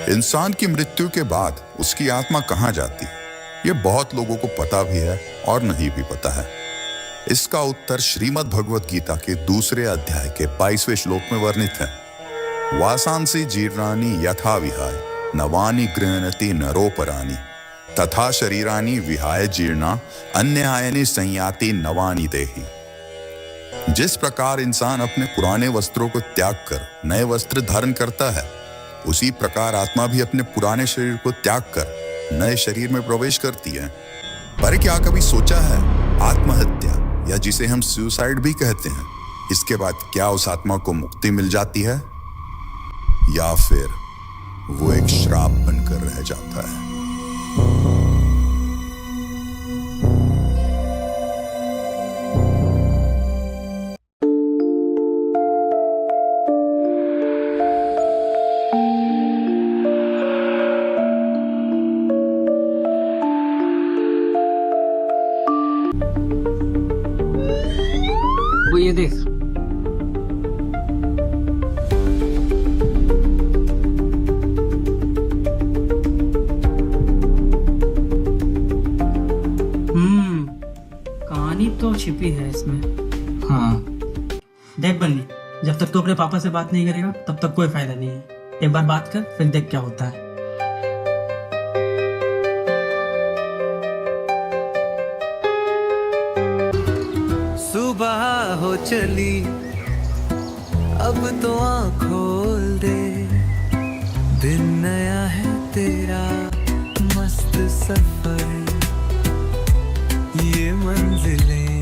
इंसान की मृत्यु के बाद उसकी आत्मा कहाँ जाती, ये बहुत लोगों को पता भी है और नहीं भी पता है। इसका उत्तर श्रीमद् भगवत गीता के दूसरे अध्याय के 22वें श्लोक में वर्णित है। वासांसी जीर्णानि यथा विहाय नवानि गृह्णति नरोपराणि तथा शरीरानि विहाय जीर्णा अन्यायनि संयाति नवानि देहि। जिस प्रकार इंसान अपने पुराने वस्त्रों को त्याग कर नए वस्त्र धारण करता है, उसी प्रकार आत्मा भी अपने पुराने शरीर को त्याग कर नए शरीर में प्रवेश करती है। पर क्या कभी सोचा है, आत्महत्या या जिसे हम सुसाइड भी कहते हैं, इसके बाद क्या उस आत्मा को मुक्ति मिल जाती है या फिर वो एक श्राप बनकर रह जाता है? वो ये देख, कहानी तो छिपी है इसमें। हाँ देख बन्नी, जब तक तू अपने पापा से बात नहीं करेगा तब तक कोई फायदा नहीं है। एक बार बात कर, फिर देख क्या होता है। सुबह हो चली अब तो आँख खोल दे, दिन नया है तेरा मस्त सफर, ये मंजिलें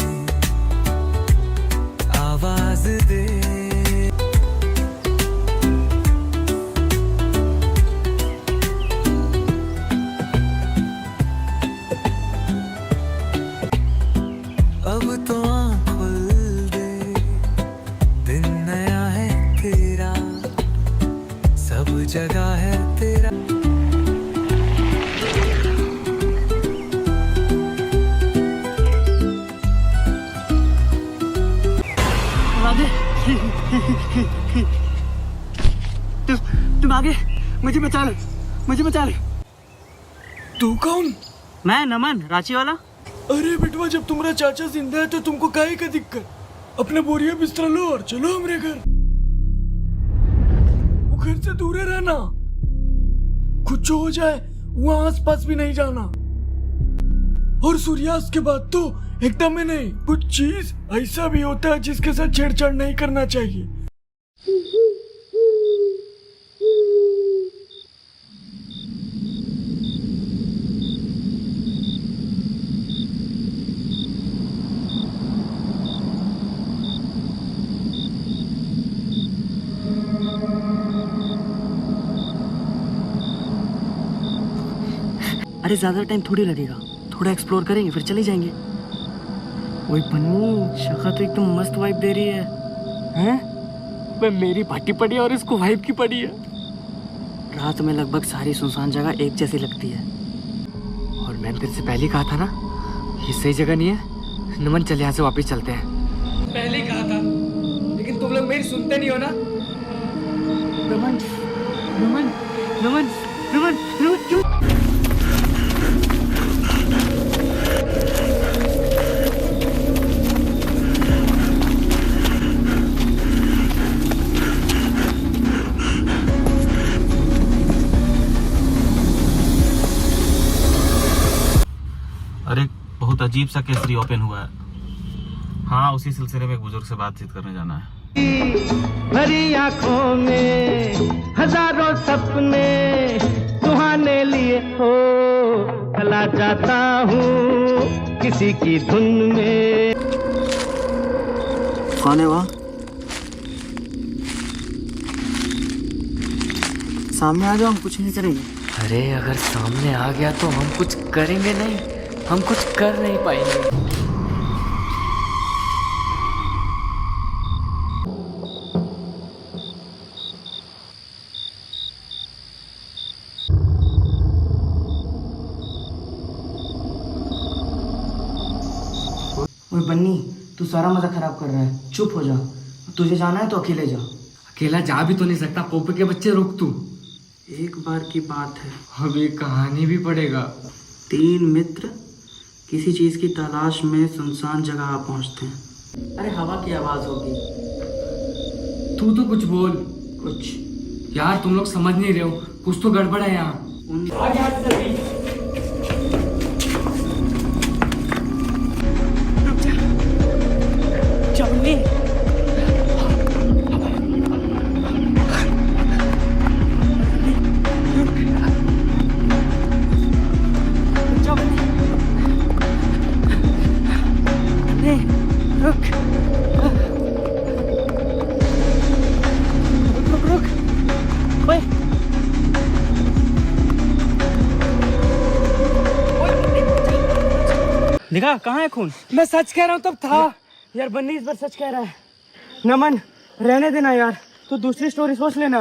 आवाज दे। अब तो आँख खोल दे, दिन नया है तेरा, सब जगह है तेरा। तुम आगे, मुझे बचा ले, मुझे बचा ले। तू कौन? मैं नमन, रांची वाला। अरे बेटवा, जब तुम्हारा चाचा जिंदा है तो तुमको काहे का दिक्कत? अपने बोरिया बिस्तर लो और चलो हमरे घर। वो घर से दूर रहना, कुछ हो जाए वहाँ आसपास भी नहीं जाना, और सूर्यास्त के बाद तो एकदम ही नहीं। कुछ चीज ऐसा भी होता है जिसके साथ छेड़छाड़ नहीं करना चाहिए। अरे ज्यादा टाइम थोड़ी लगेगा, थोड़ा एक्सप्लोर करेंगे फिर चले जाएंगे। वही पन्नू, शक्ल तो एकदम मस्त वाइब दे रही है। हैं? मैं मेरी पार्टी पड़ी है और इसको वाइब की पड़ी है। रात में लगभग सारी सुनसान जगह एक जैसी लगती है। और मैंने तेरे से पहले ही कहा था ना, ये सही जगह नहीं है। नमन, चल यहाँ से वापस चलते हैं। पहले ही कहा था, लेकिन तुम लोग मेरी सुनते नहीं हो ना। नमन, नमन, नमन, नमन, नमन, क्यों? अरे बहुत अजीब सा केसरी ओपन हुआ है। हाँ, उसी सिलसिले में एक बुजुर्ग से बातचीत करने जाना है। भरी आंखों में हजारों सपने सुहाने लिए हो, चला जाता हूँ किसी की धुन में। कौन है वहाँ? सामने आ जाओ, हम कुछ नहीं करेंगे। अरे अगर सामने आ गया तो हम कुछ करेंगे नहीं, हम कुछ कर नहीं पाएंगे। ओए बन्नी, तू सारा मजा खराब कर रहा है, चुप हो जा। तुझे जाना है तो अकेले जा। अकेला जा भी तो नहीं सकता, पोपे के बच्चे, रुक तू। एक बार की बात है, अब ये कहानी भी पड़ेगा। 3 मित्र किसी चीज की तलाश में सुनसान जगह पहुंचते हैं। अरे हवा की आवाज होगी। तू तो कुछ बोल। कुछ यार तुम लोग समझ नहीं रहे हो, कुछ तो गड़बड़ है यहाँ। उन देखा कहाँ है खून? मैं सच कह रहा हूँ, तब था यार। बन्नी इस बार सच कह रहा है। नमन रहने देना यार, तो दूसरी स्टोरी सोच लेना।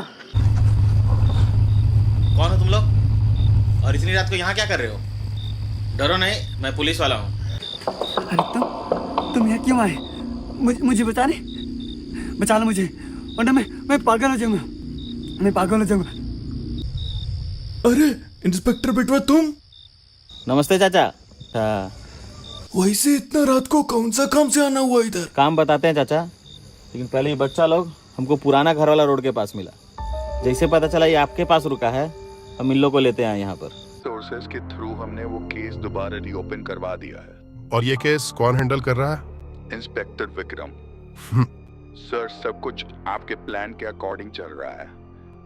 कौन हो तुम लोग और इतनी रात को यहाँ क्या कर रहे हो? डरो नहीं, मैं पुलिस वाला हूँ। अरे तुम यहाँ क्यों आए? मुझे बता रहे, बचा लो मुझे, वरना मैं पागल हो जाऊंगा। मैं पागल हो जाऊंगा। अरे इंस्पेक्टर बेटवा तुम? नमस्ते चाचा। हाँ, वैसे इतना रात को कौन सा काम से आना हुआ इधर? काम बताते हैं चाचा, लेकिन पहले ये बच्चा लोग हमको पुराना घर वाला रोड के पास मिला। जैसे पता चला ये आपके पास रुका है, हम इन लोग को लेते हैं यहाँ पर। सोर्सेस के थ्रू हमने वो केस दोबारा रीओपन करवा दिया है। और ये केस कौन हैंडल कर रहा है? इंस्पेक्टर विक्रम। सर, सब कुछ आपके प्लान के अकॉर्डिंग चल रहा है।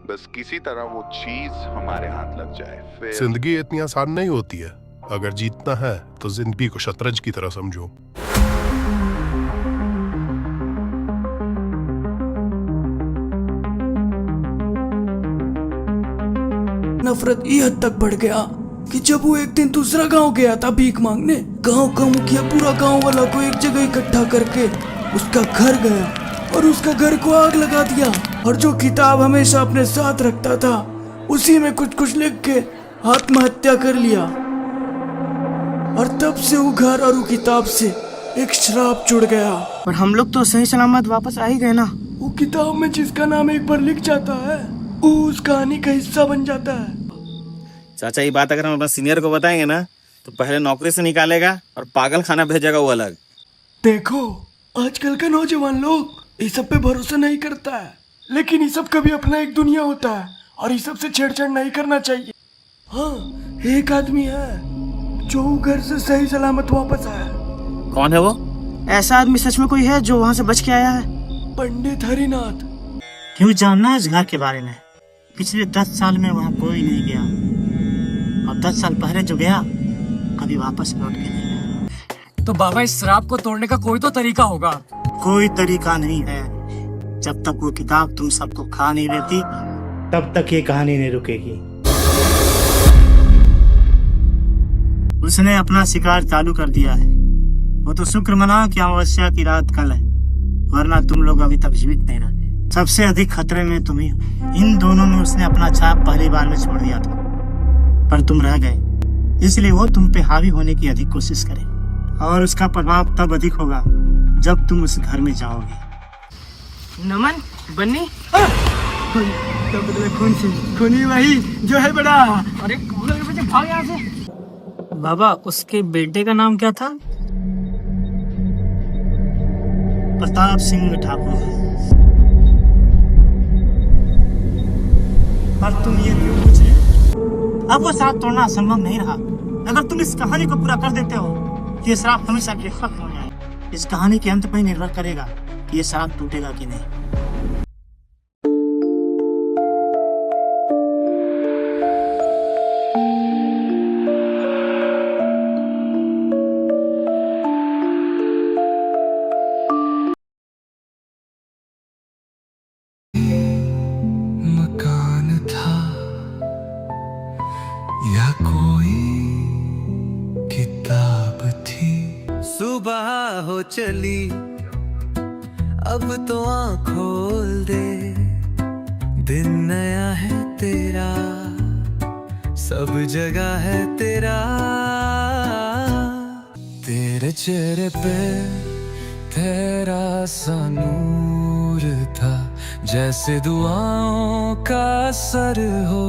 बस किसी तरह वो चीज हमारे हाथ लग जाए, फिर जिंदगी इतनी आसान नहीं होती है। अगर जीतना है तो जिंदगी को शतरंज की तरह समझो। नफरत ये हद तक बढ़ गया कि जब वो एक दिन दूसरा गांव गया था भीख मांगने, गांव का मुखिया पूरा गांव वाला को एक जगह इकट्ठा करके उसका घर गया और उसका घर को आग लगा दिया। और जो किताब हमेशा अपने साथ रखता था, उसी में कुछ लिख के आत्महत्या कर लिया। और तब से वो घर और वो किताब से एक श्राप जुड़ गया। पर हम लोग तो सही सलामत वापस आ ही गए ना। वो किताब में जिसका नाम एक बार लिख जाता है, वो उस कहानी का हिस्सा बन जाता है। चाचा, ये बात अगर हम अपने सीनियर को बताएंगे ना, तो पहले नौकरी से निकालेगा और पागल खाना भेजेगा वो अलग। देखो, आजकल का नौजवान लोग इस सब पे भरोसा नहीं करता है, लेकिन इस सब का भी अपना एक दुनिया होता है और इस सब से छेड़छाड़ नहीं करना चाहिए। हाँ, एक आदमी है जो घर से सही सलामत वापस आया। कौन है वो? ऐसा आदमी सच में कोई है जो वहाँ से बच के आया है? पंडित हरिनाथ। क्यों जानना है इस घर के बारे में? पिछले 10 साल में वहाँ कोई नहीं गया, और 10 साल पहले जो गया कभी वापस लौट के नहीं गया। तो बाबा, इस श्राप को तोड़ने का कोई तो तरीका होगा। कोई तरीका नहीं है। जब तक वो किताब तुम सबको खा नहीं लेती, तब तक ये कहानी नहीं रुकेगी। उसने अपना शिकार चालू कर दिया है। वो तो शुक्र मनाओ कि अमावस्या की रात कल है, वरना तुम लोग अभी तक जीवित नहीं रहते। सबसे अधिक खतरे में तुम ही हो। इन दोनों में उसने अपना छाप पहली बार में छोड़ दिया था, पर तुम रह गए, इसलिए वो तुम पे हावी होने की अधिक कोशिश करे, और उसका प्रभाव तब अधिक होगा जब तुम उस घर में जाओगे। नमन, बन्नी, खूनी वही जो है बड़ा। अरे भाग यहाँ से। बाबा, उसके बेटे का नाम क्या था? प्रताप सिंह ठाकुर। पर तुम ये क्यों पूछ रहे हो? अब वो श्राप तोड़ना संभव नहीं रहा। अगर तुम इस कहानी को पूरा कर देते हो, ये श्राप हमेशा के खत्म हो जाए। इस कहानी के अंत पर ही निर्भर करेगा कि ये श्राप टूटेगा कि नहीं। मकान था या कोई किताब थी। सुबह हो चली, अब तो आँख खोल दे। दिन नया है तेरा, सब जगह है तेरा। तेरे चेहरे पे तेरा सा नूर था, जैसे दुआओं का असर हो